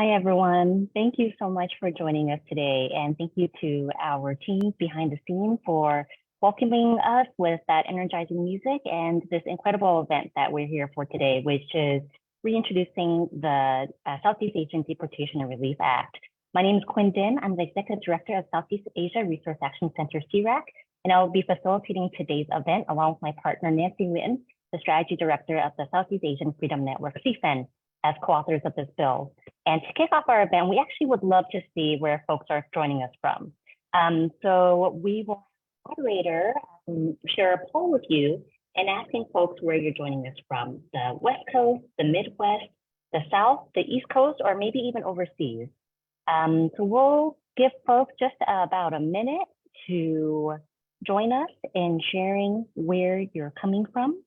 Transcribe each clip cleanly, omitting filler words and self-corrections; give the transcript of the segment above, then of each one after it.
Hi, everyone. Thank you so much for joining us today. And thank you to our teams behind the scene for welcoming us with that energizing music and this incredible event that we're here for today, which is reintroducing the Southeast Asian Deportation and Relief Act. My name is Quinn Din. I'm the Executive Director of Southeast Asia Resource Action Center, SEADRA, and I will be facilitating today's event along with my partner, Nancy Witten, the Strategy Director of the Southeast Asian Freedom Network, CFEN, as co-authors of this bill. And to kick off our event, we actually would love to see where folks are joining us from. So we will have the moderator share a poll with you and asking folks where you're joining us from, the West Coast, the Midwest, the South, the East Coast, or maybe even overseas. So we'll give folks just about a minute to join us in sharing where you're coming from.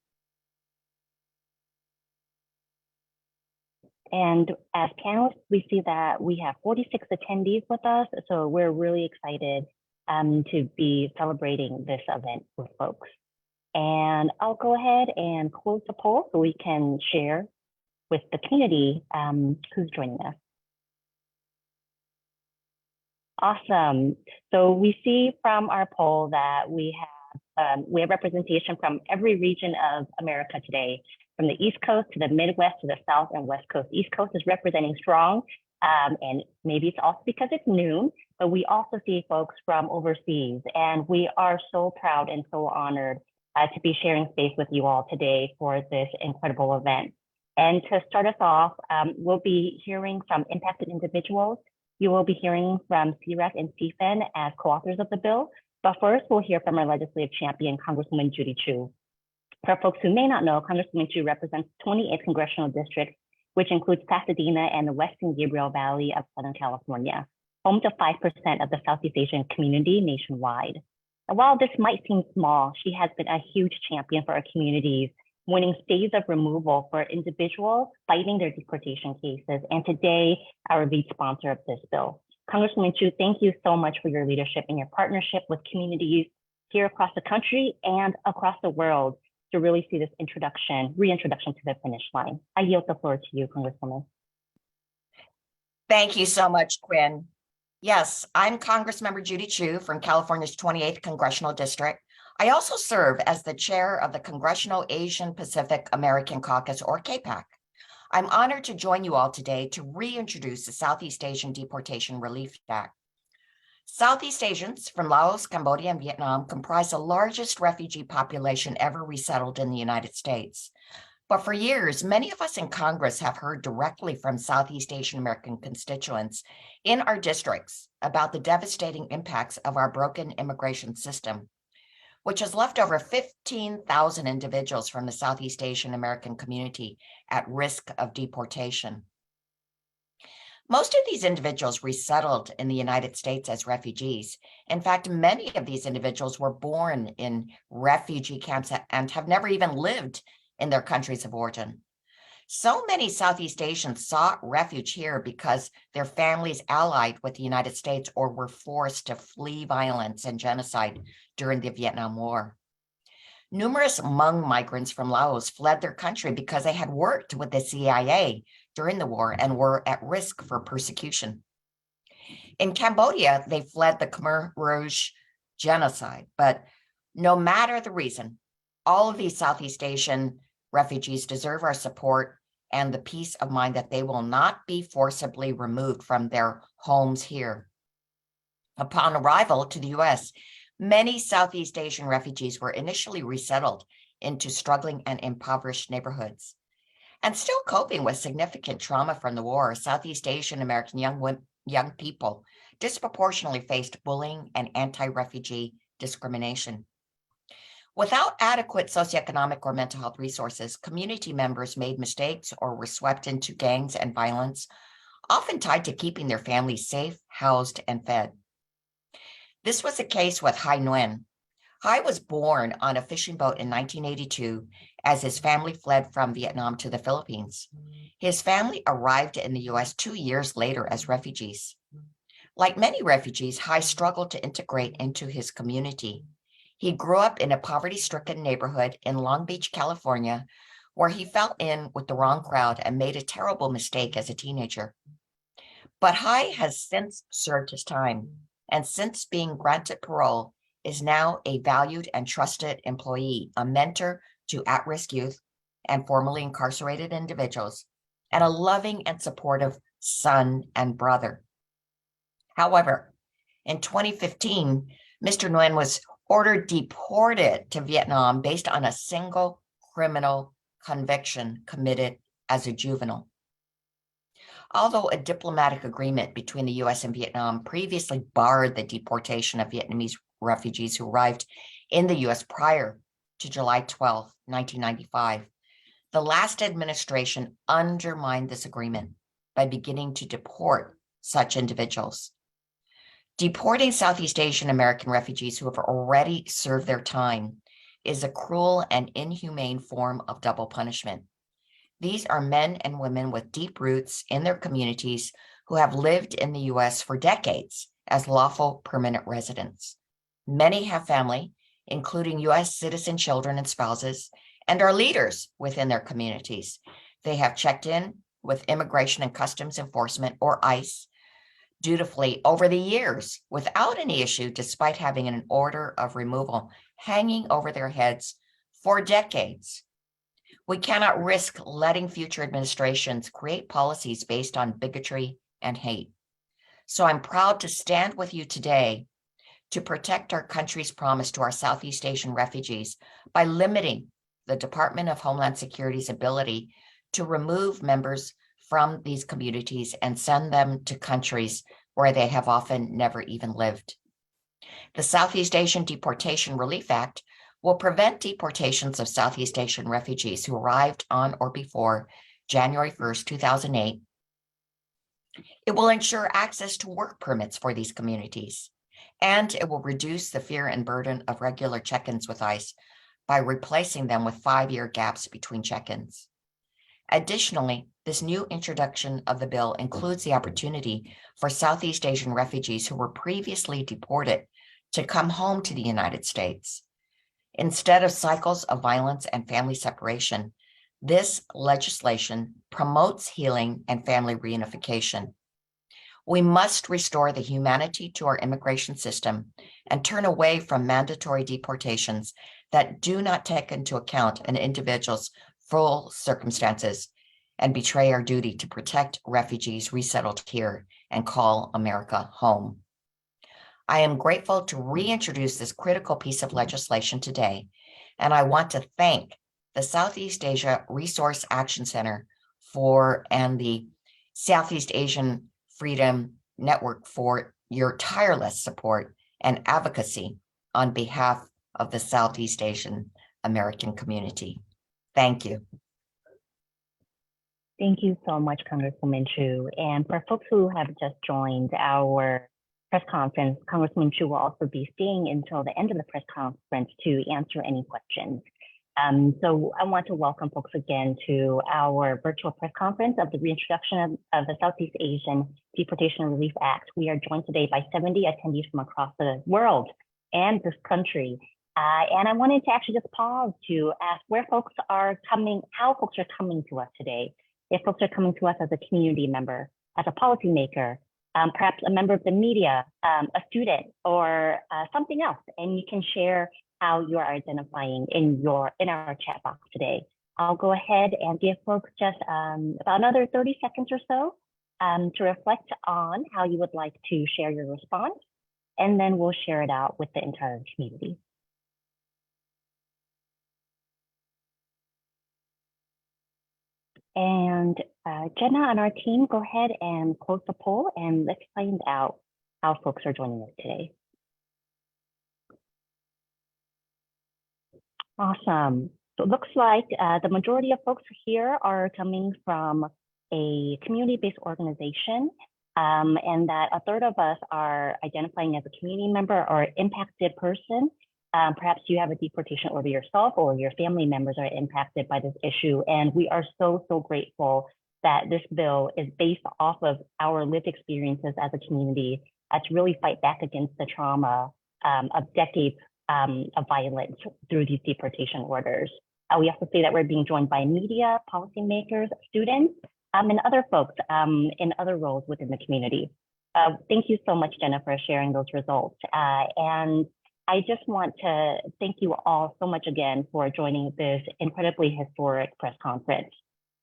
And as panelists, we see that we have 46 attendees with us, so we're really excited to be celebrating this event with folks. And I'll go ahead and close the poll so we can share with the community who's joining us. Awesome. So we see from our poll that we have representation from every region of America today, from the East Coast to the Midwest to the South and West Coast. East Coast is representing strong, and maybe it's also because it's noon, but we also see folks from overseas. And we are so proud and so honored to be sharing space with you all today for this incredible event. And to start us off, we'll be hearing from impacted individuals. You will be hearing from CREC and CFEN as co-authors of the bill. But first, we'll hear from our legislative champion, Congresswoman Judy Chu. For folks who may not know, Congresswoman Chu represents 28th Congressional District, which includes Pasadena and the Western Gabriel Valley of Southern California, home to 5% of the Southeast Asian community nationwide. And while this might seem small, she has been a huge champion for our communities, winning stays of removal for individuals fighting their deportation cases, and today, our lead sponsor of this bill. Congresswoman Chu, thank you so much for your leadership and your partnership with communities here across the country and across the world to really see this reintroduction to the finish line. I yield the floor to you, Congresswoman. Thank you so much, Quinn. Yes, I'm Congressmember Judy Chu from California's 28th Congressional District. I also serve as the chair of the Congressional Asian Pacific American Caucus, or CAPAC. I'm honored to join you all today to reintroduce the Southeast Asian Deportation Relief Act. Southeast Asians from Laos, Cambodia, and Vietnam comprise the largest refugee population ever resettled in the United States. But for years, many of us in Congress have heard directly from Southeast Asian American constituents in our districts about the devastating impacts of our broken immigration system, which has left over 15,000 individuals from the Southeast Asian American community at risk of deportation. Most of these individuals resettled in the United States as refugees. In fact, many of these individuals were born in refugee camps and have never even lived in their countries of origin. So many Southeast Asians sought refuge here because their families allied with the United States or were forced to flee violence and genocide during the Vietnam War. Numerous Hmong migrants from Laos fled their country because they had worked with the CIA during the war and were at risk for persecution. In Cambodia, they fled the Khmer Rouge genocide, but no matter the reason, all of these Southeast Asian refugees deserve our support and the peace of mind that they will not be forcibly removed from their homes here. Upon arrival to the U.S., many Southeast Asian refugees were initially resettled into struggling and impoverished neighborhoods. And still coping with significant trauma from the war, Southeast Asian American young people disproportionately faced bullying and anti-refugee discrimination. Without adequate socioeconomic or mental health resources, community members made mistakes or were swept into gangs and violence, often tied to keeping their families safe, housed, and fed. This was the case with Hai Nguyen. Hai was born on a fishing boat in 1982 as his family fled from Vietnam to the Philippines. His family arrived in the U.S. 2 years later as refugees. Like many refugees, Hai struggled to integrate into his community. He grew up in a poverty-stricken neighborhood in Long Beach, California, where he fell in with the wrong crowd and made a terrible mistake as a teenager. But Hai has since served his time, and since being granted parole, is now a valued and trusted employee, a mentor to at-risk youth and formerly incarcerated individuals, and a loving and supportive son and brother. However, in 2015, Mr. Nguyen was ordered deported to Vietnam based on a single criminal conviction committed as a juvenile. Although a diplomatic agreement between the US and Vietnam previously barred the deportation of Vietnamese refugees who arrived in the US prior to July 12, 1995, the last administration undermined this agreement by beginning to deport such individuals. Deporting Southeast Asian American refugees who have already served their time is a cruel and inhumane form of double punishment. These are men and women with deep roots in their communities who have lived in the US for decades as lawful permanent residents. Many have family, including US citizen children and spouses, and are leaders within their communities. They have checked in with Immigration and Customs Enforcement, or ICE, dutifully over the years without any issue, despite having an order of removal hanging over their heads for decades. We cannot risk letting future administrations create policies based on bigotry and hate. So I'm proud to stand with you today to protect our country's promise to our Southeast Asian refugees by limiting the Department of Homeland Security's ability to remove members from these communities and send them to countries where they have often never even lived. The Southeast Asian Deportation Relief Act will prevent deportations of Southeast Asian refugees who arrived on or before January 1st, 2008. It will ensure access to work permits for these communities, and it will reduce the fear and burden of regular check-ins with ICE by replacing them with 5-year gaps between check-ins. Additionally, this new introduction of the bill includes the opportunity for Southeast Asian refugees who were previously deported to come home to the United States. Instead of cycles of violence and family separation, this legislation promotes healing and family reunification. We must restore the humanity to our immigration system and turn away from mandatory deportations that do not take into account an individual's full circumstances and betray our duty to protect refugees resettled here and call America home. I am grateful to reintroduce this critical piece of legislation today, and I want to thank the Southeast Asia Resource Action Center and the Southeast Asian Freedom Network for your tireless support and advocacy on behalf of the Southeast Asian American community. Thank you. Thank you so much, Congresswoman Chu. And for folks who have just joined our press conference, Congresswoman Chu will also be staying until the end of the press conference to answer any questions. So I want to welcome folks again to our virtual press conference of the reintroduction of the Southeast Asian Deportation Relief Act. We are joined today by 70 attendees from across the world and this country. And I wanted to actually just pause to ask where folks are coming, how folks are coming to us today. If folks are coming to us as a community member, as a policymaker, perhaps a member of the media, a student, or something else, and you can share how you are identifying in our chat box today. I'll go ahead and give folks just about another 30 seconds or so to reflect on how you would like to share your response, and then we'll share it out with the entire community. And Jenna and our team, go ahead and close the poll and let's find out how folks are joining us today. Awesome. So it looks like the majority of folks here are coming from a community-based organization, and that a third of us are identifying as a community member or impacted person. Perhaps you have a deportation order yourself or your family members are impacted by this issue. And we are so, so grateful that this bill is based off of our lived experiences as a community to really fight back against the trauma of decades of violence through these deportation orders. We also say that we're being joined by media, policymakers, students, and other folks in other roles within the community. Thank you so much, Jenna, for sharing those results. And I just want to thank you all so much again for joining this incredibly historic press conference.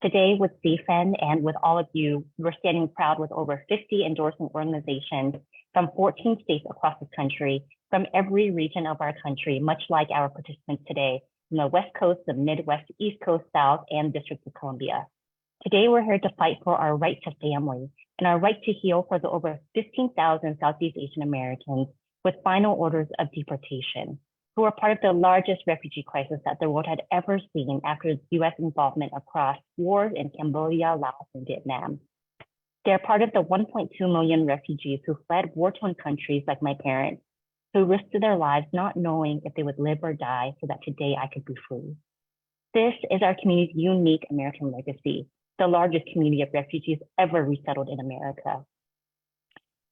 Today with CFEN and with all of you, we're standing proud with over 50 endorsing organizations from 14 states across the country, from every region of our country, much like our participants today, from the West Coast, the Midwest, East Coast, South, and District of Columbia. Today, we're here to fight for our right to family and our right to heal for the over 15,000 Southeast Asian Americans with final orders of deportation, who are part of the largest refugee crisis that the world had ever seen after US involvement across wars in Cambodia, Laos, and Vietnam. They're part of the 1.2 million refugees who fled war-torn countries like my parents, who risked their lives not knowing if they would live or die so that today I could be free. This is our community's unique American legacy, the largest community of refugees ever resettled in America.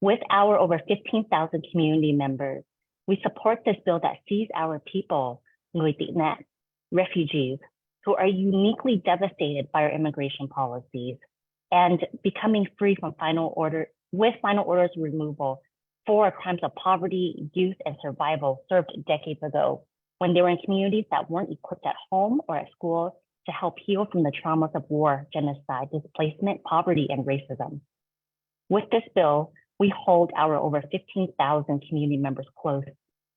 With our over 15,000 community members, we support this bill that sees our people, người tị nạn, refugees, who are uniquely devastated by our immigration policies and becoming free from final orders removal for crimes of poverty, youth, and survival served decades ago when they were in communities that weren't equipped at home or at school to help heal from the traumas of war, genocide, displacement, poverty, and racism. With this bill, we hold our over 15,000 community members close,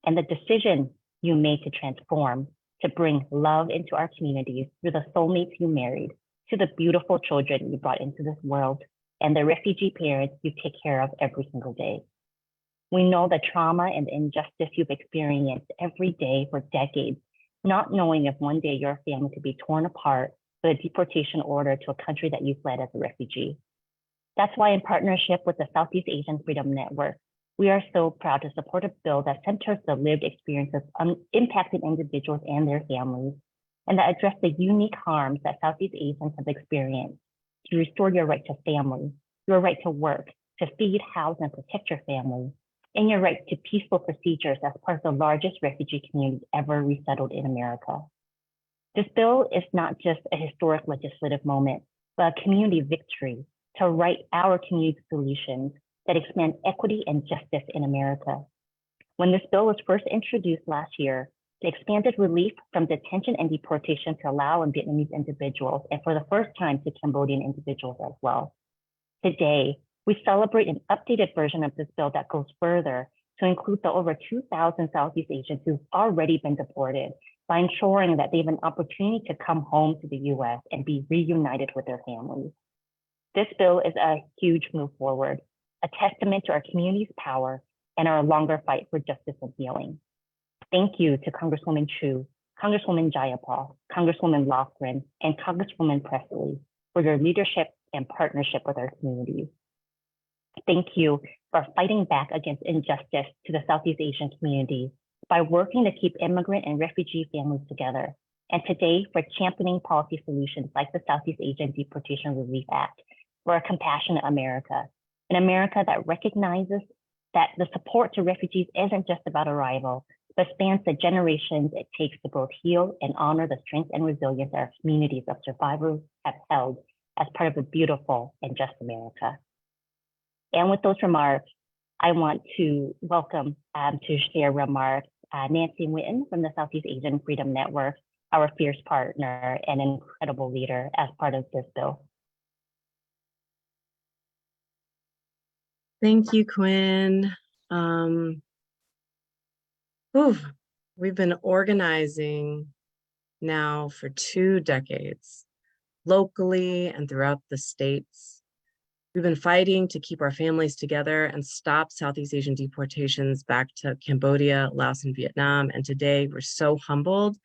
and the decision you made to transform, to bring love into our communities through the soulmates you married, to the beautiful children you brought into this world, and the refugee parents you take care of every single day. We know the trauma and the injustice you've experienced every day for decades, not knowing if one day your family could be torn apart with a deportation order to a country that you fled as a refugee. That's why in partnership with the Southeast Asian Freedom Network, we are so proud to support a bill that centers the lived experiences of impacted individuals and their families, and that address the unique harms that Southeast Asians have experienced to restore your right to family, your right to work, to feed, house, and protect your family, and your right to peaceful procedures as part of the largest refugee community ever resettled in America. This bill is not just a historic legislative moment, but a community victory to write our community solutions that expand equity and justice in America. When this bill was first introduced last year, it expanded relief from detention and deportation to Lao and Vietnamese individuals, and for the first time to Cambodian individuals as well. Today, we celebrate an updated version of this bill that goes further to include the over 2,000 Southeast Asians who've already been deported by ensuring that they have an opportunity to come home to the US and be reunited with their families. This bill is a huge move forward, a testament to our community's power and our longer fight for justice and healing. Thank you to Congresswoman Chu, Congresswoman Jayapal, Congresswoman Loughran, and Congresswoman Presley for your leadership and partnership with our communities. Thank you for fighting back against injustice to the Southeast Asian community by working to keep immigrant and refugee families together, and today for championing policy solutions like the Southeast Asian Deportation Relief Act for a compassionate America, an America that recognizes that the support to refugees isn't just about arrival, but spans the generations it takes to both heal and honor the strength and resilience our communities of survivors have held as part of a beautiful and just America. And with those remarks, I want to welcome to share remarks Nancy Witten from the Southeast Asian Freedom Network, our fierce partner and incredible leader as part of this bill. Thank you, Quinn. We've been organizing now for 2 decades, locally and throughout the states. We've been fighting to keep our families together and stop Southeast Asian deportations back to Cambodia, Laos, and Vietnam. And today we're so humbled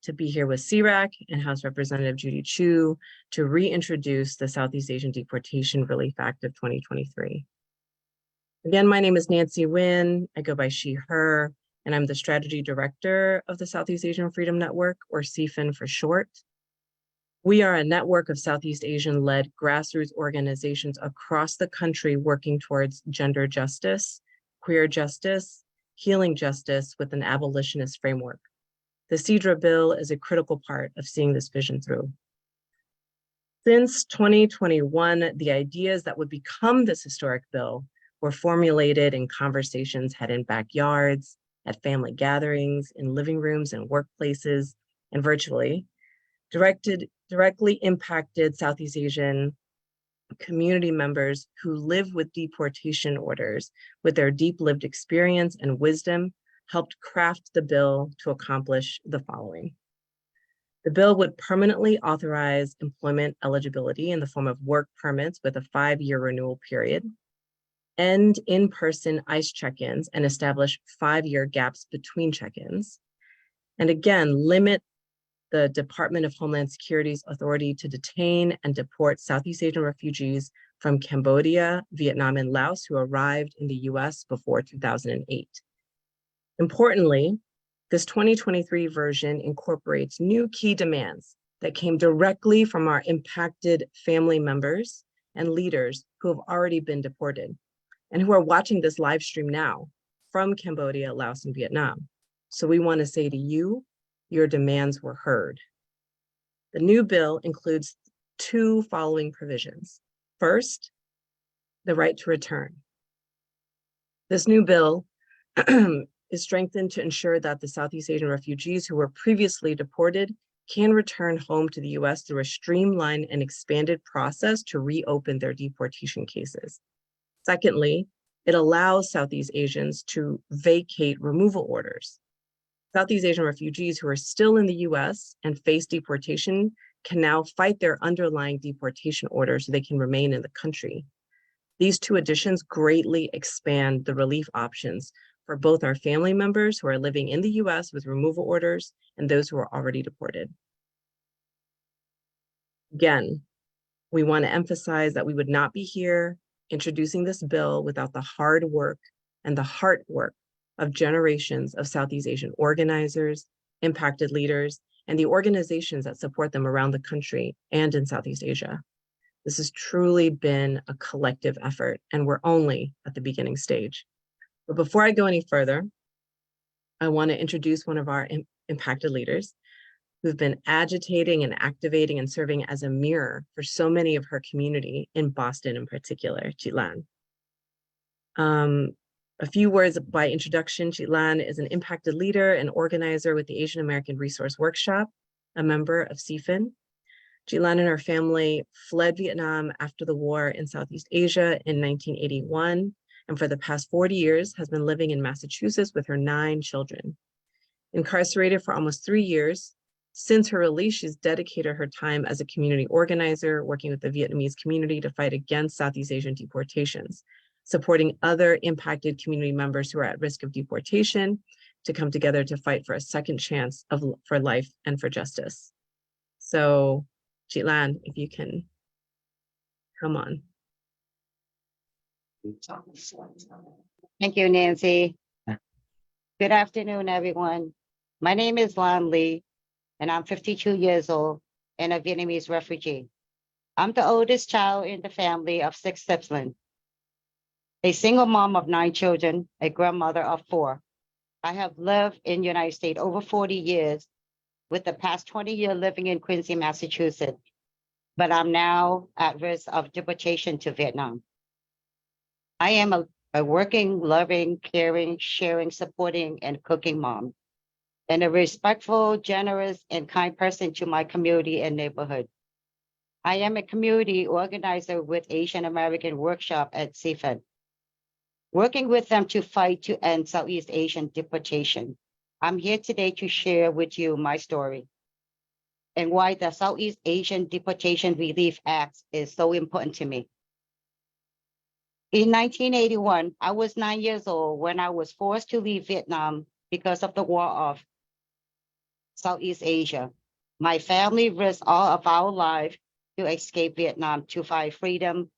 to be here with CRAC and House Representative Judy Chu to reintroduce the Southeast Asian Deportation Relief Act of 2023. Again, my name is Nancy Wynn. I go by she, her, and I'm the strategy director of the Southeast Asian Freedom Network, or SEAFN for short. We are a network of Southeast Asian-led grassroots organizations across the country working towards gender justice, queer justice, healing justice with an abolitionist framework. The SEADRA bill is a critical part of seeing this vision through. Since 2021, the ideas that would become this historic bill were formulated in conversations had in backyards, at family gatherings, in living rooms and workplaces, and virtually, directly impacted Southeast Asian community members who live with deportation orders. With their deep lived experience and wisdom, helped craft the bill to accomplish the following. The bill would permanently authorize employment eligibility in the form of work permits with a 5-year renewal period, end in-person ICE check-ins and establish 5-year gaps between check-ins, and again, limit the Department of Homeland Security's authority to detain and deport Southeast Asian refugees from Cambodia, Vietnam, and Laos who arrived in the US before 2008. Importantly, this 2023 version incorporates new key demands that came directly from our impacted family members and leaders who have already been deported and who are watching this live stream now from Cambodia, Laos, and Vietnam. So we want to say to you, your demands were heard. The new bill includes 2 following provisions. First, the right to return. This new bill is strengthened to ensure that the Southeast Asian refugees who were previously deported can return home to the US through a streamlined and expanded process to reopen their deportation cases. Secondly, it allows Southeast Asians to vacate removal orders. Southeast Asian refugees who are still in the US and face deportation can now fight their underlying deportation order so they can remain in the country. These 2 additions greatly expand the relief options for both our family members who are living in the US with removal orders and those who are already deported. Again, we want to emphasize that we would not be here introducing this bill without the hard work and the heart work of generations of Southeast Asian organizers, impacted leaders, and the organizations that support them around the country and in Southeast Asia. This has truly been a collective effort, and we're only at the beginning stage. But before I go any further, I want to introduce one of our impacted leaders who've been agitating and activating and serving as a mirror for so many of her community in Boston in particular, Chitlan. A few words by introduction. Chitlan is an impacted leader and organizer with the Asian American Resource Workshop, a member of CFIN. Chitlan and her family fled Vietnam after the war in Southeast Asia in 1981, and for the past 40 years has been living in Massachusetts with her 9 children. Incarcerated for almost 3 years, since her release, she's dedicated her time as a community organizer, working with the Vietnamese community to fight against Southeast Asian deportations, supporting other impacted community members who are at risk of deportation to come together to fight for a second chance for life and for justice. So, Chitlan, if you can come on. Thank you, Nancy. Good afternoon, everyone. My name is Lan Lee, and I'm 52 years old and a Vietnamese refugee. I'm the oldest child in the family of 6 siblings, a single mom of 9 children, a grandmother of 4. I have lived in the United States over 40 years, with the past 20 years living in Quincy, Massachusetts, but I'm now at risk of deportation to Vietnam. I am a working, loving, caring, sharing, supporting, and cooking mom, and a respectful, generous, and kind person to my community and neighborhood. I am a community organizer with Asian American Workshop at CFIN, working with them to fight to end Southeast Asian deportation. I'm here today to share with you my story and why the Southeast Asian Deportation Relief Act is so important to me. In 1981, I was 9 years old when I was forced to leave Vietnam because of the war of Southeast Asia. My family risked all of our life to escape Vietnam to find freedom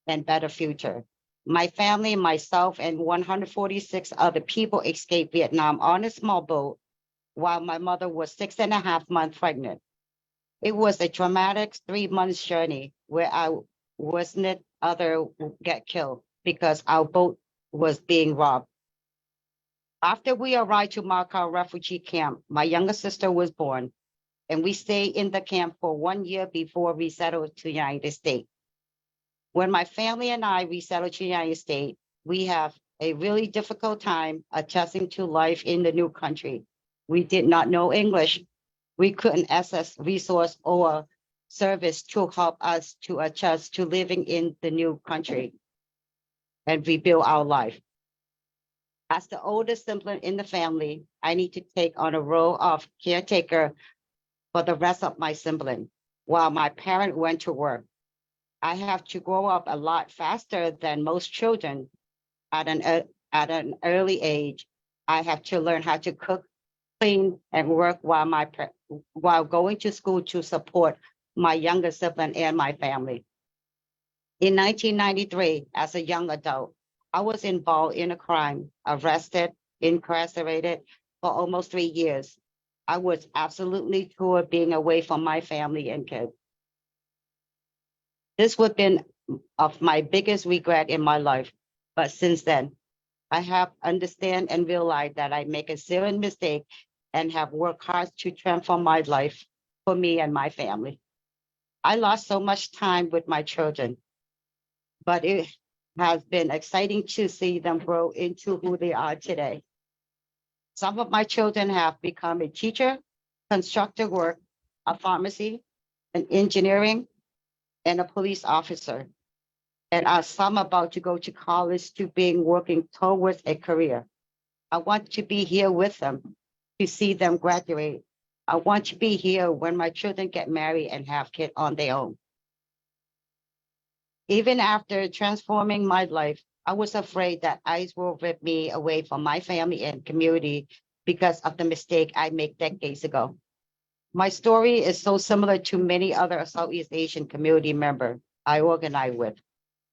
and better future. My family, myself, and 146 other people escaped Vietnam on a small boat while my mother was 6.5 months pregnant. It was a traumatic 3 months journey where I wasn't other get killed because our boat was being robbed. After we arrived to Macau refugee camp, my younger sister was born. and we stayed in the camp for 1 year before we settled to the United States. When my family and I resettled to the United States, we have a really difficult time adjusting to life in the new country. We did not know English. We couldn't access resource or service to help us to adjust to living in the new country and rebuild our life. As the oldest sibling in the family, I need to take on a role of caretaker for the rest of my siblings while my parent went to work. I have to grow up a lot faster than most children at an early age. I have to learn how to cook, clean, and work while going to school to support my younger sibling and my family. In 1993, as a young adult, I was involved in a crime, arrested, incarcerated for almost 3 years. I was absolutely torn being away from my family and kids. This would have been of my biggest regret in my life. But since then, I have understand and realized that I make a serious mistake and have worked hard to transform my life for me and my family. I lost so much time with my children, but it has been exciting to see them grow into who they are today. Some of my children have become a teacher, constructor work, a pharmacy, an engineering, and a police officer, and are some about to go to college to being working towards a career. I want to be here with them to see them graduate. I want to be here when my children get married and have kids on their own. Even after transforming my life, I was afraid that ICE will rip me away from my family and community because of the mistake I made decades ago. My story is so similar to many other Southeast Asian community members I organize with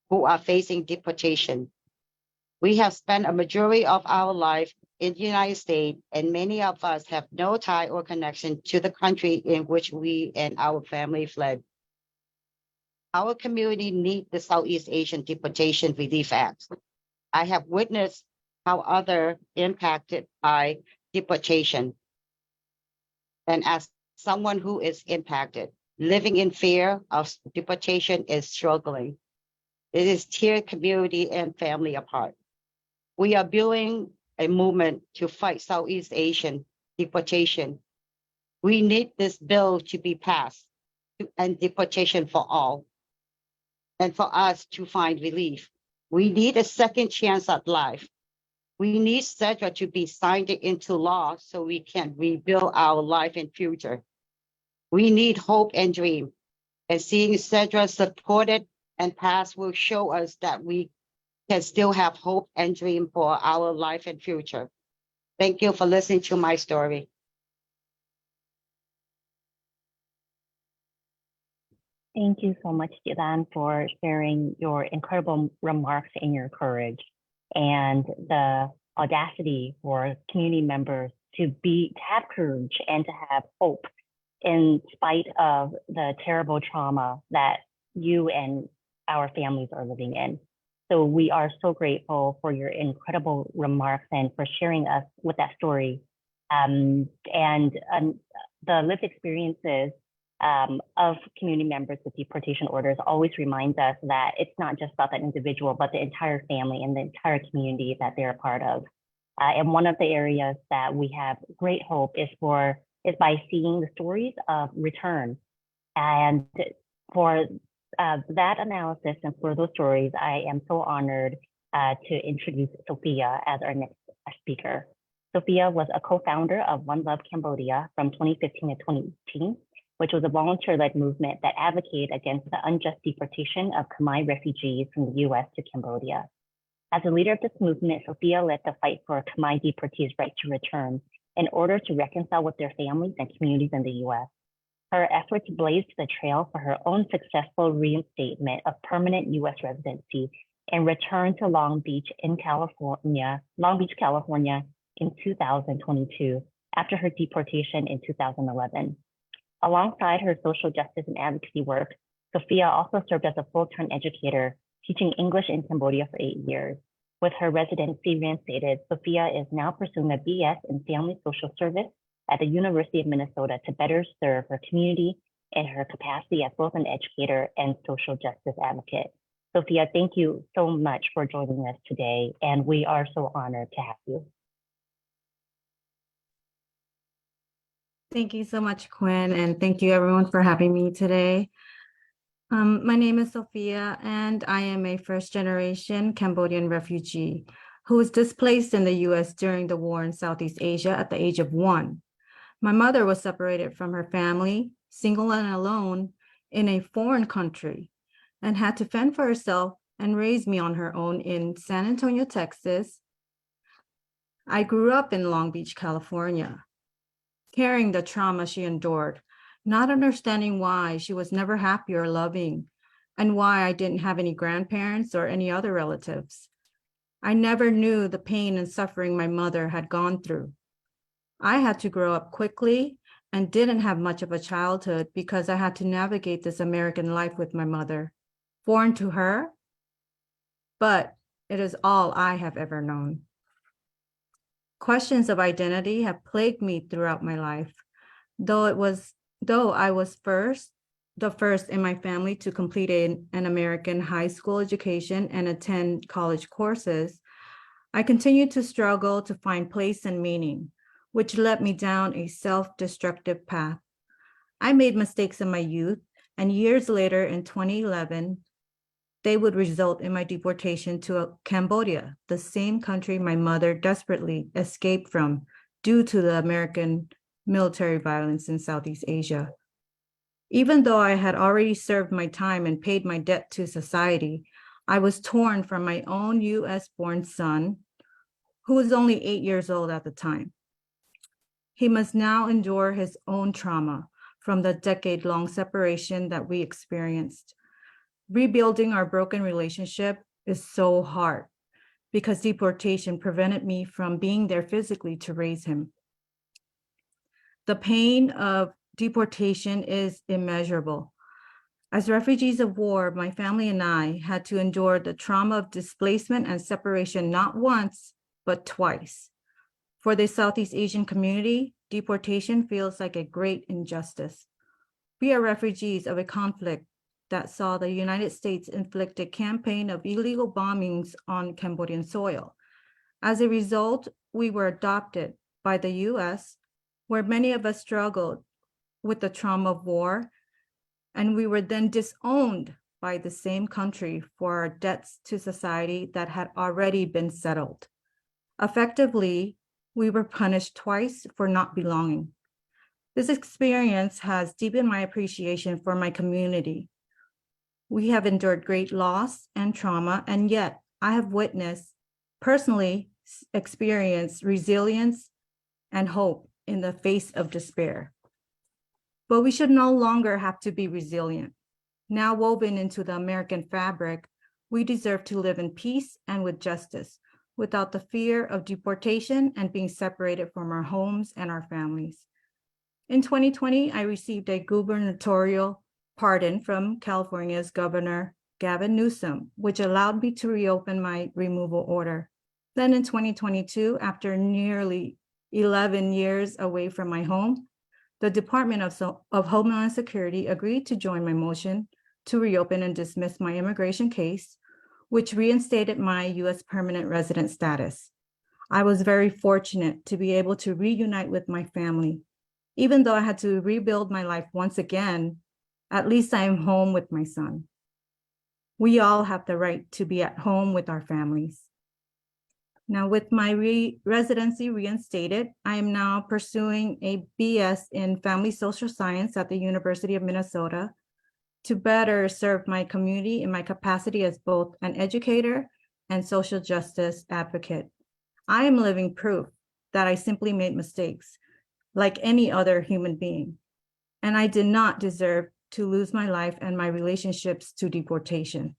who are facing deportation. We have spent a majority of our life in the United States, and many of us have no tie or connection to the country in which we and our family fled. Our community needs the Southeast Asian Deportation Relief Act. I have witnessed how others impacted by deportation. And as someone who is impacted, living in fear of deportation is struggling. It is tear community and family apart. We are building a movement to fight Southeast Asian deportation. We need this bill to be passed and deportation for all, and for us to find relief. We need a second chance at life. We need SEADRA to be signed into law so we can rebuild our life and future. We need hope and dream, and seeing SEADRA supported and passed will show us that we can still have hope and dream for our life and future. Thank you for listening to my story. Thank you so much, Jilan, for sharing your incredible remarks and your courage and the audacity for community members to have courage and to have hope in spite of the terrible trauma that you and our families are living in. So we are so grateful for your incredible remarks and for sharing us with that story. And the lived experiences of community members with deportation orders always reminds us that it's not just about that individual, but the entire family and the entire community that they're a part of. And one of the areas that we have great hope is by seeing the stories of return. And for that analysis and for those stories, I am so honored to introduce Sophia as our next speaker. Sophia was a co-founder of One Love Cambodia from 2015 to 2018, which was a volunteer-led movement that advocated against the unjust deportation of Khmer refugees from the US to Cambodia. As a leader of this movement, Sophia led the fight for Khmer deportees' right to return in order to reconcile with their families and communities in the US. Her efforts blazed the trail for her own successful reinstatement of permanent US residency and return to Long Beach, California in 2022 after her deportation in 2011. Alongside her social justice and advocacy work, Sophia also served as a full-time educator, teaching English in Cambodia for 8 years. With her residency reinstated, Sophia is now pursuing a BS in Family Social Service at the University of Minnesota to better serve her community in her capacity as both an educator and social justice advocate. Sophia, thank you so much for joining us today, and we are so honored to have you. Thank you so much, Quinn, and thank you everyone for having me today. My name is Sophia, and I am a first-generation Cambodian refugee who was displaced in the U.S. during the war in Southeast Asia at the age of 1. My mother was separated from her family, single and alone, in a foreign country, and had to fend for herself and raise me on her own in San Antonio, Texas. I grew up in Long Beach, California, carrying the trauma she endured, not understanding why she was never happy or loving, and why I didn't have any grandparents or any other relatives. I never knew the pain and suffering my mother had gone through. I had to grow up quickly and didn't have much of a childhood because I had to navigate this American life with my mother, foreign to her, but it is all I have ever known. Questions of identity have plagued me throughout my life, though I was the first in my family to complete an American high school education and attend college courses. I continued to struggle to find place and meaning, which led me down a self-destructive path. I made mistakes in my youth, and years later in 2011, they would result in my deportation to Cambodia, the same country my mother desperately escaped from due to the American military violence in Southeast Asia. Even though I had already served my time and paid my debt to society, I was torn from my own US-born son, who was only 8 years old at the time. He must now endure his own trauma from the decade-long separation that we experienced. Rebuilding our broken relationship is so hard because deportation prevented me from being there physically to raise him. The pain of deportation is immeasurable. As refugees of war, my family and I had to endure the trauma of displacement and separation not once, but twice. For the Southeast Asian community, deportation feels like a great injustice. We are refugees of a conflict that saw the United States inflict a campaign of illegal bombings on Cambodian soil. As a result, we were adopted by the US, where many of us struggled with the trauma of war, and we were then disowned by the same country for our debts to society that had already been settled. Effectively, we were punished twice for not belonging. This experience has deepened my appreciation for my community. We have endured great loss and trauma, and yet I have witnessed, personally experienced resilience and hope in the face of despair. But we should no longer have to be resilient. Now woven into the American fabric, we deserve to live in peace and with justice, without the fear of deportation and being separated from our homes and our families. In 2020, I received a gubernatorial pardon from California's Governor Gavin Newsom, which allowed me to reopen my removal order. Then in 2022, after nearly 11 years away from my home, the Department of Homeland Security agreed to join my motion to reopen and dismiss my immigration case, which reinstated my US permanent resident status. I was very fortunate to be able to reunite with my family. Even though I had to rebuild my life once again, at least I am home with my son. We all have the right to be at home with our families. Now, with my residency reinstated, I am now pursuing a BS in Family Social Science at the University of Minnesota to better serve my community in my capacity as both an educator and social justice advocate. I am living proof that I simply made mistakes like any other human being, and I did not deserve to lose my life and my relationships to deportation.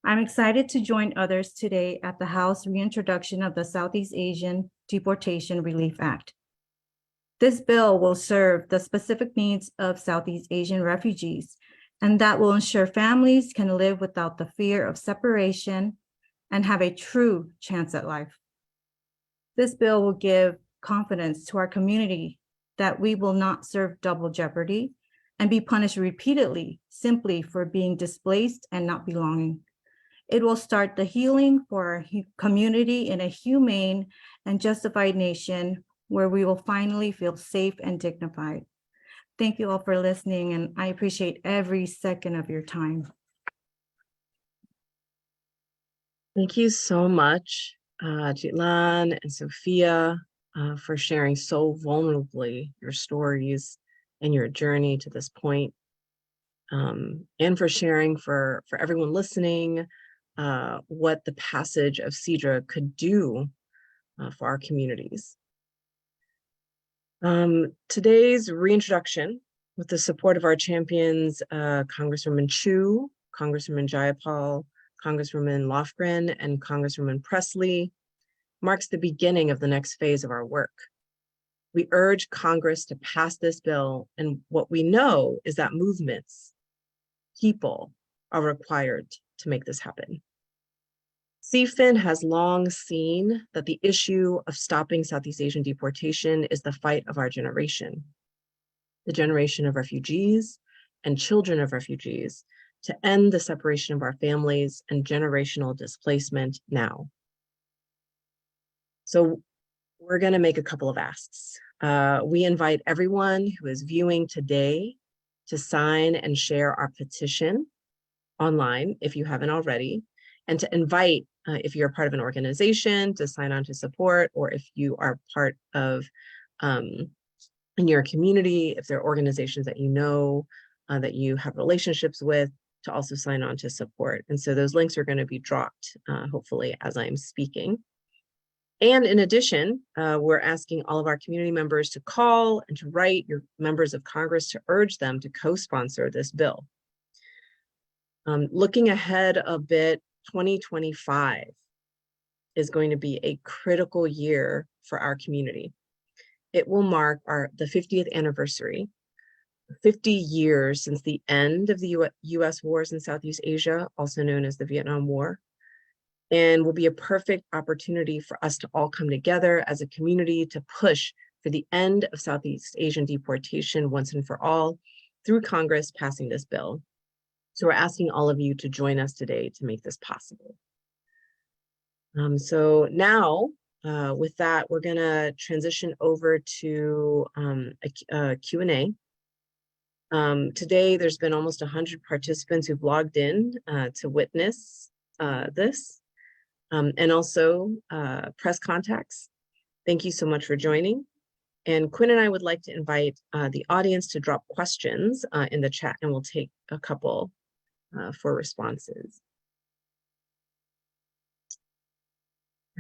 I'm excited to join others today at the House reintroduction of the Southeast Asian Deportation Relief Act. This bill will serve the specific needs of Southeast Asian refugees, and that will ensure families can live without the fear of separation and have a true chance at life. This bill will give confidence to our community that we will not serve double jeopardy and be punished repeatedly simply for being displaced and not belonging. It will start the healing for our community in a humane and justified nation where we will finally feel safe and dignified. Thank you all for listening, and I appreciate every second of your time. Thank you so much, Jitlan and Sophia, for sharing so vulnerably your stories and your journey to this point, and for sharing for everyone listening what the passage of SEADRA could do for our communities. Today's reintroduction, with the support of our champions, Congresswoman Chu, Congresswoman Jayapal, Congresswoman Lofgren, and Congresswoman Presley, marks the beginning of the next phase of our work. We urge Congress to pass this bill, and what we know is that movements, people, are required to make this happen. CFIN has long seen that the issue of stopping Southeast Asian deportation is the fight of our generation, the generation of refugees and children of refugees, to end the separation of our families and generational displacement now. So we're going to make a couple of asks. We invite everyone who is viewing today to sign and share our petition online if you haven't already, and to invite, if you're part of an organization, to sign on to support, or if you are part of, in your community, if there are organizations that you know, that you have relationships with, to also sign on to support. And so those links are going to be dropped, hopefully, as I'm speaking. And in addition, we're asking all of our community members to call and to write your members of Congress to urge them to co-sponsor this bill. Looking ahead a bit, 2025 is going to be a critical year for our community. It will mark the 50th anniversary, 50 years since the end of the US wars in Southeast Asia, also known as the Vietnam War, and will be a perfect opportunity for us to all come together as a community to push for the end of Southeast Asian deportation once and for all through Congress passing this bill. So we're asking all of you to join us today to make this possible. So now, with that, we're gonna transition over to a Q&A. Today, there's been almost 100 participants who've logged in to witness this, and also press contacts. Thank you so much for joining. And Quinn and I would like to invite the audience to drop questions in the chat, and we'll take a couple for responses.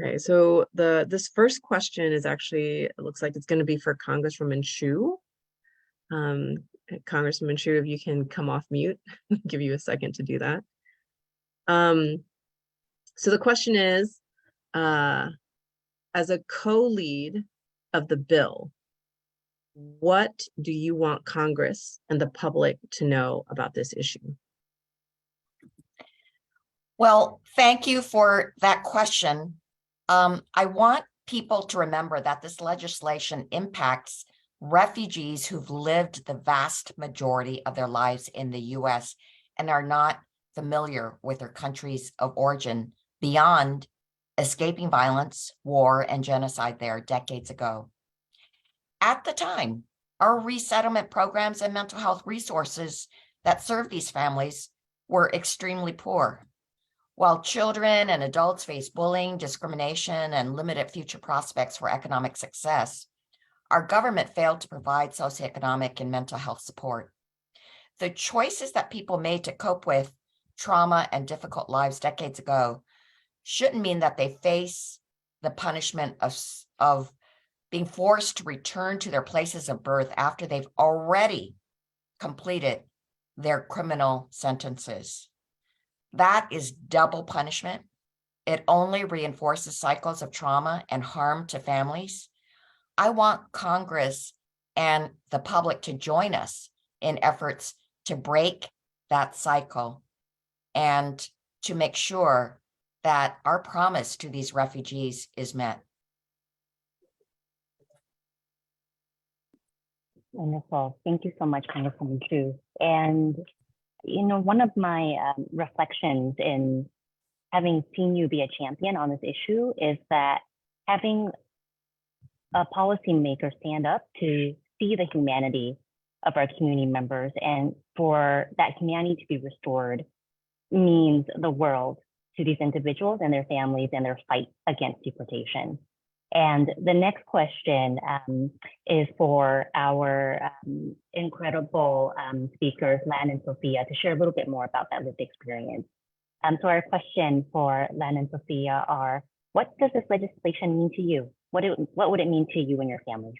Okay, so this first question is actually, it looks like it's going to be for Congresswoman Chu. Congresswoman Chu, if you can come off mute, give you a second to do that. So the question is, as a co-lead of the bill, what do you want Congress and the public to know about this issue? Well, thank you for that question. I want people to remember that this legislation impacts refugees who've lived the vast majority of their lives in the US and are not familiar with their countries of origin beyond escaping violence, war, and genocide there decades ago. At the time, our resettlement programs and mental health resources that serve these families were extremely poor. While children and adults face bullying, discrimination, and limited future prospects for economic success, our government failed to provide socioeconomic and mental health support. The choices that people made to cope with trauma and difficult lives decades ago shouldn't mean that they face the punishment of being forced to return to their places of birth after they've already completed their criminal sentences. That is double punishment. It only reinforces cycles of trauma and harm to families. I want Congress and the public to join us in efforts to break that cycle and to make sure that our promise to these refugees is met. Wonderful. Thank you so much, Congresswoman Chu. And, one of my reflections in having seen you be a champion on this issue is that having a policymaker stand up to see the humanity of our community members and for that humanity to be restored means the world to these individuals and their families and their fight against deportation. And the next question is for our incredible speakers, Lan and Sophia, to share a little bit more about that lived experience. So our question for Lan and Sophia are, what does this legislation mean to you? What would it mean to you and your families?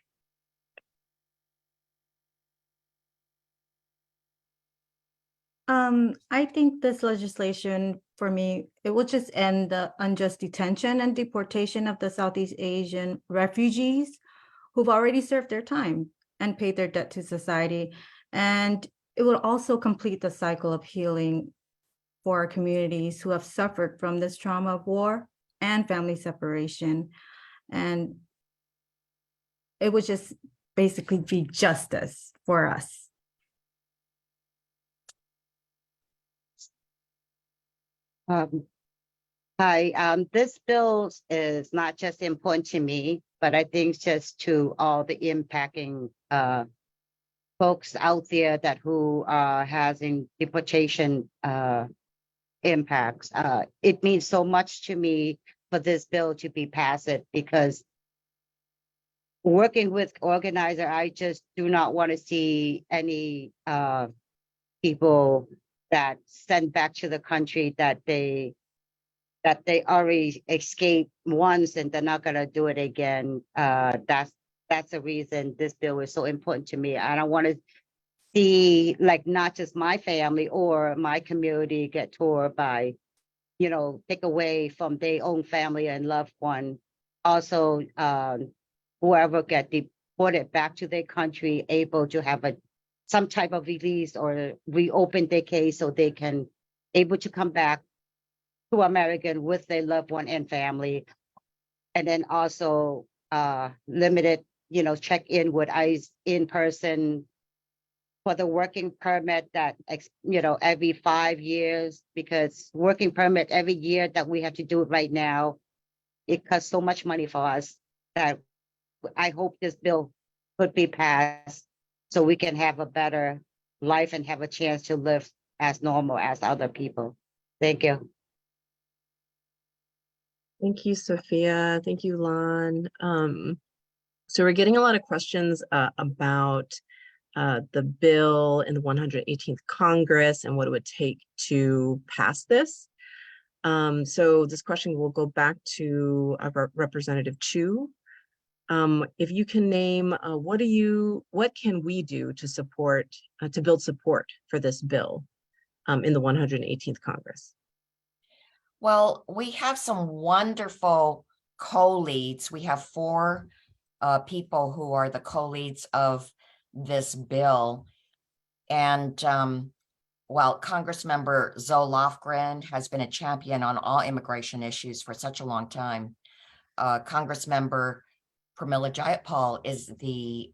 I think this legislation for me, it will just end the unjust detention and deportation of the Southeast Asian refugees who've already served their time and paid their debt to society. And it will also complete the cycle of healing for our communities who have suffered from this trauma of war and family separation. And it would just basically be justice for us. Hi, this bill is not just important to me, but I think just to all the impacting folks out there that who are having deportation impacts. It means so much to me for this bill to be passed because working with organizer, I just do not want to see any people that sent back to the country that they already escaped once and they're not gonna do it again. That's the reason this bill is so important to me. I don't want to see like not just my family or my community get torn by, take away from their own family and loved one. Also, whoever get deported back to their country able to have some type of release or reopen their case so they can able to come back to America with their loved one and family. And then also limited, check in with ICE in person for the working permit that, every 5 years, because working permit every year that we have to do it right now, it costs so much money for us that I hope this bill could be passed so we can have a better life and have a chance to live as normal as other people. Thank you. Thank you, Sophia. Thank you, Lon. So we're getting a lot of questions about the bill in the 118th Congress and what it would take to pass this. So this question will go back to Representative Chu. If you can name, what can we do to support, to build support for this bill in the 118th Congress? Well, we have some wonderful co-leads. We have 4 people who are the co-leads of this bill. And while Congressmember Zoe Lofgren has been a champion on all immigration issues for such a long time, Congressmember Pramila Jayapal is the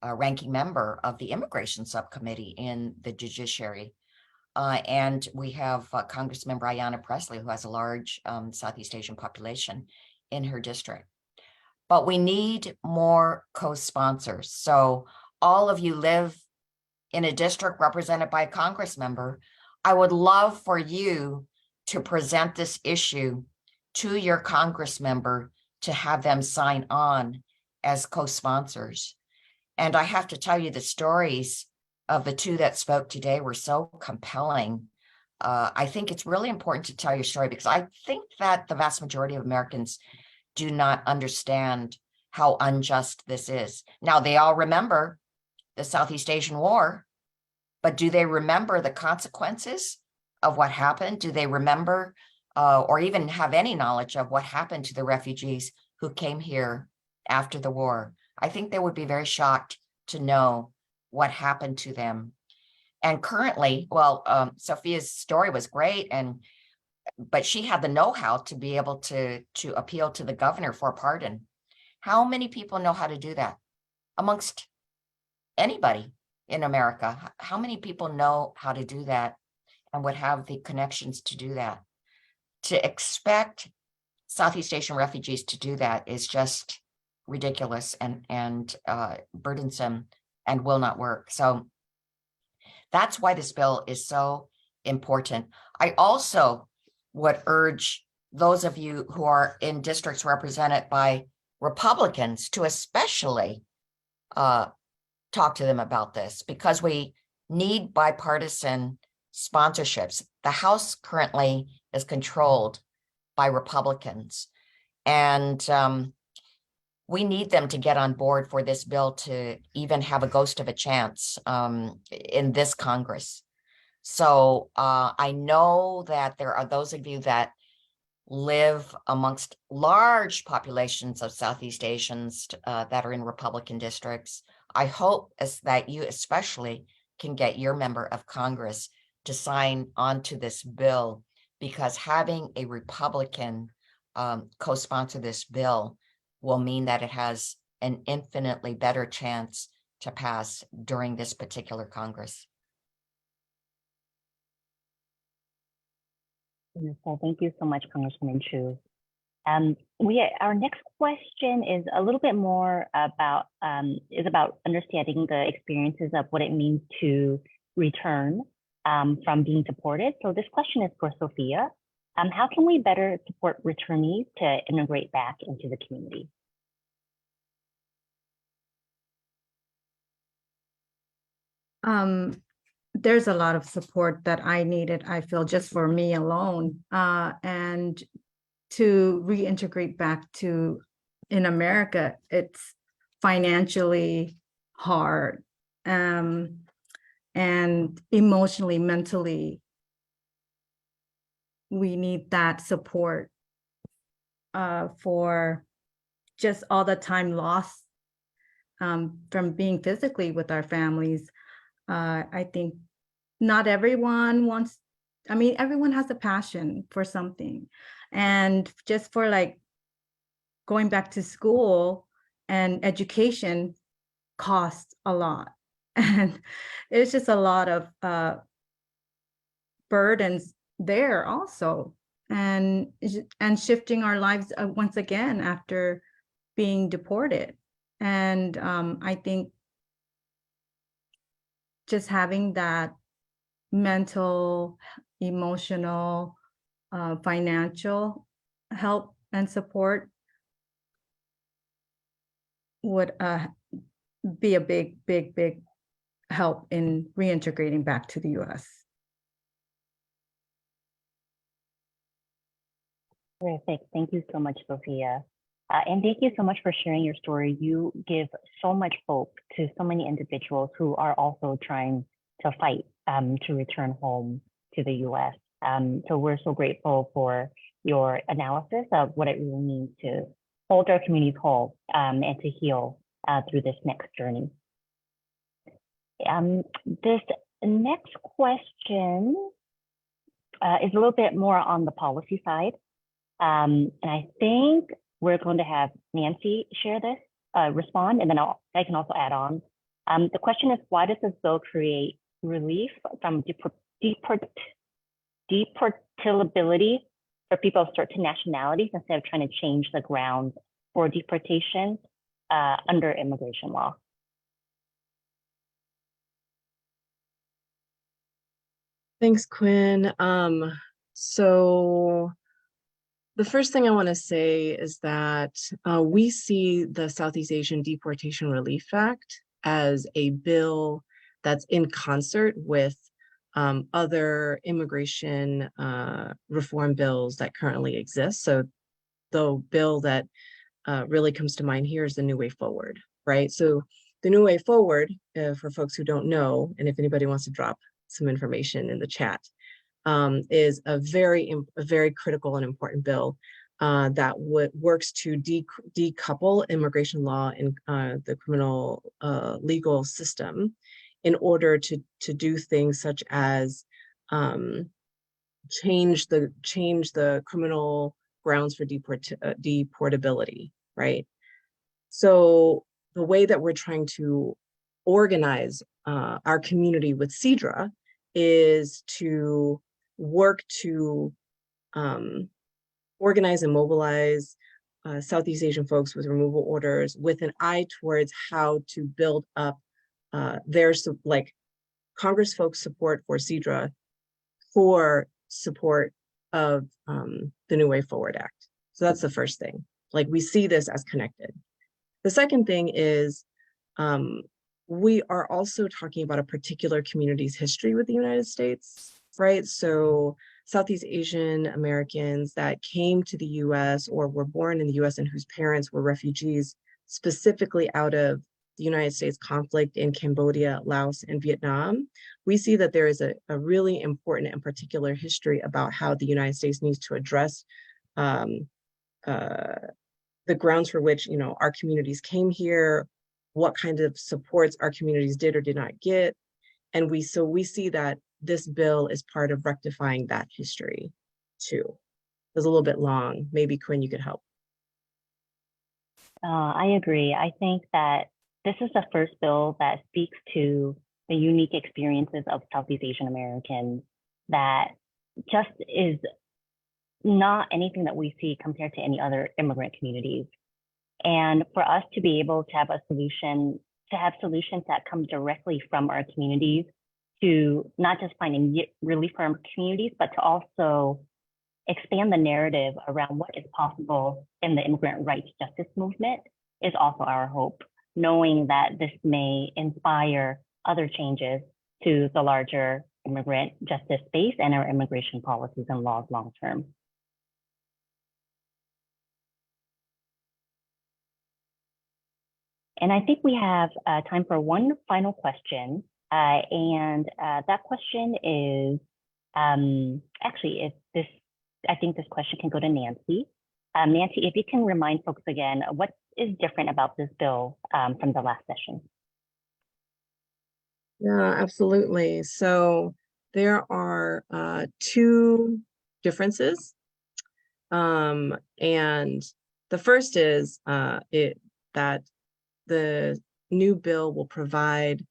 ranking member of the Immigration Subcommittee in the Judiciary. And we have Congressmember Ayanna Pressley, who has a large Southeast Asian population in her district. But we need more co-sponsors. So all of you live in a district represented by a Congress member. I would love for you to present this issue to your Congress member to have them sign on as co-sponsors. And I have to tell you, the stories of the 2 that spoke today were so compelling. I think it's really important to tell your story because I think that the vast majority of Americans do not understand how unjust this is. Now, they all remember the Southeast Asian War, but do they remember the consequences of what happened? Do they remember or even have any knowledge of what happened to the refugees who came here after the war? I think they would be very shocked to know what happened to them. And currently, Sophia's story was great, but she had the know-how to be able to appeal to the governor for a pardon. How many people know how to do that? Amongst anybody in America. How many people know how to do that and would have the connections to do that? To expect Southeast Asian refugees to do that is just ridiculous and burdensome and will not work. So that's why this bill is so important. I also would urge those of you who are in districts represented by Republicans to especially talk to them about this, because we need bipartisan sponsorships. The House currently is controlled by Republicans, and we need them to get on board for this bill to even have a ghost of a chance in this Congress. So I know that there are those of you that live amongst large populations of Southeast Asians that are in Republican districts. I hope that you especially can get your member of Congress to sign onto this bill, because having a Republican co-sponsor this bill will mean that it has an infinitely better chance to pass during this particular Congress. Wonderful. Thank you so much, Congresswoman Chu. Our next question is a little bit more about understanding the experiences of what it means to return from being deported. So this question is for Sophia. How can we better support returnees to integrate back into the community? There's a lot of support that I needed, I feel, just for me alone, and to reintegrate back to in America. It's financially hard, and emotionally, mentally, we need that support for just all the time lost from being physically with our families. I think not everyone wants, I mean, everyone has a passion for something. And just for like going back to school and education costs a lot. And it's just a lot of burdens there also. And shifting our lives once again after being deported. And I think just having that mental, emotional, financial help and support would be a big help in reintegrating back to the U.S. Terrific. Thank you so much, Sophia. And thank you so much for sharing your story. You give so much hope to so many individuals who are also trying to fight to return home to the U.S. So we're so grateful for your analysis of what it really means to hold our communities whole and to heal through this next journey. This next question is a little bit more on the policy side. And I think we're going to have Nancy share this, respond, and then I can also add on. The question is, why does this bill create relief from deportability for people of certain nationalities instead of trying to change the grounds for deportation under immigration law? Thanks, Quinn. So the first thing I want to say is that we see the Southeast Asian Deportation Relief Act as a bill that's in concert with other immigration reform bills that currently exist. So the bill that really comes to mind here is the New Way Forward, right? So the New Way Forward, for folks who don't know, and if anybody wants to drop some information in the chat, is a very critical and important bill that works to decouple immigration law and the criminal legal system in order to do things such as change the criminal grounds for deportability, right? So the way that we're trying to organize our community with SEADRA is to work to organize and mobilize Southeast Asian folks with removal orders with an eye towards how to build up their Congress folks' support for SEADRA for support of the New Way Forward Act. So that's the first thing. Like, we see this as connected. The second thing is we are also talking about a particular community's history with the United States, right? So Southeast Asian Americans that came to the US or were born in the US and whose parents were refugees specifically out of the United States conflict in Cambodia, Laos, and Vietnam, we see that there is a really important and particular history about how the United States needs to address the grounds for which, you know, our communities came here, what kind of supports our communities did or did not get. And we see that this bill is part of rectifying that history too. It was a little bit long. Maybe Quinn, you could help. I agree. I think that this is the first bill that speaks to the unique experiences of Southeast Asian Americans that just is not anything that we see compared to any other immigrant communities. And for us to be able to have a solution, to have solutions that come directly from our communities to not just finding relief for our communities, but to also expand the narrative around what is possible in the immigrant rights justice movement is also our hope, knowing that this may inspire other changes to the larger immigrant justice space and our immigration policies and laws long term. And I think we have time for one final question. That question is, actually, I think this question can go to Nancy. Nancy, if you can remind folks again, what is different about this bill from the last session? Yeah, absolutely. So there are two differences. And the first is that the new bill will provide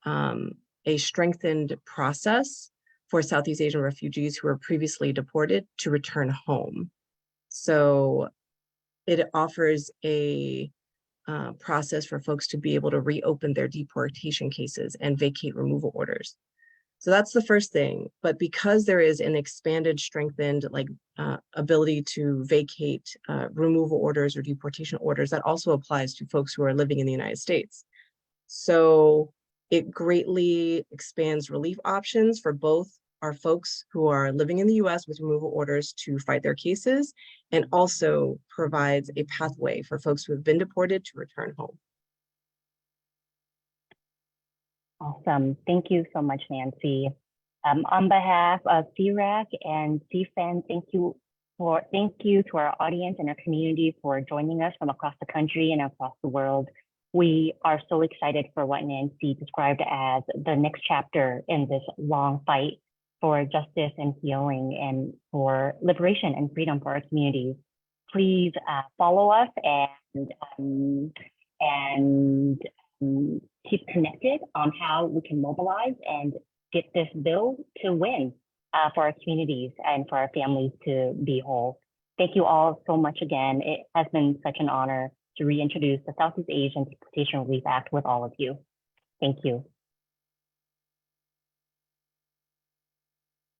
a strengthened process for Southeast Asian refugees who were previously deported to return home. So it offers a process for folks to be able to reopen their deportation cases and vacate removal orders. So that's the first thing. But because there is an expanded, strengthened ability to vacate removal orders or deportation orders, that also applies to folks who are living in the United States. So it greatly expands relief options for both our folks who are living in the US with removal orders to fight their cases, and also provides a pathway for folks who have been deported to return home. Awesome. Thank you so much, Nancy. On behalf of CRAC and CFAN, thank you to our audience and our community for joining us from across the country and across the world. We are so excited for what Nancy described as the next chapter in this long fight for justice and healing and for liberation and freedom for our communities. Please follow us and keep connected on how we can mobilize and get this bill to win for our communities and for our families to be whole. Thank you all so much again. It has been such an honor to reintroduce the Southeast Asian Deportation Relief Act with all of you. Thank you.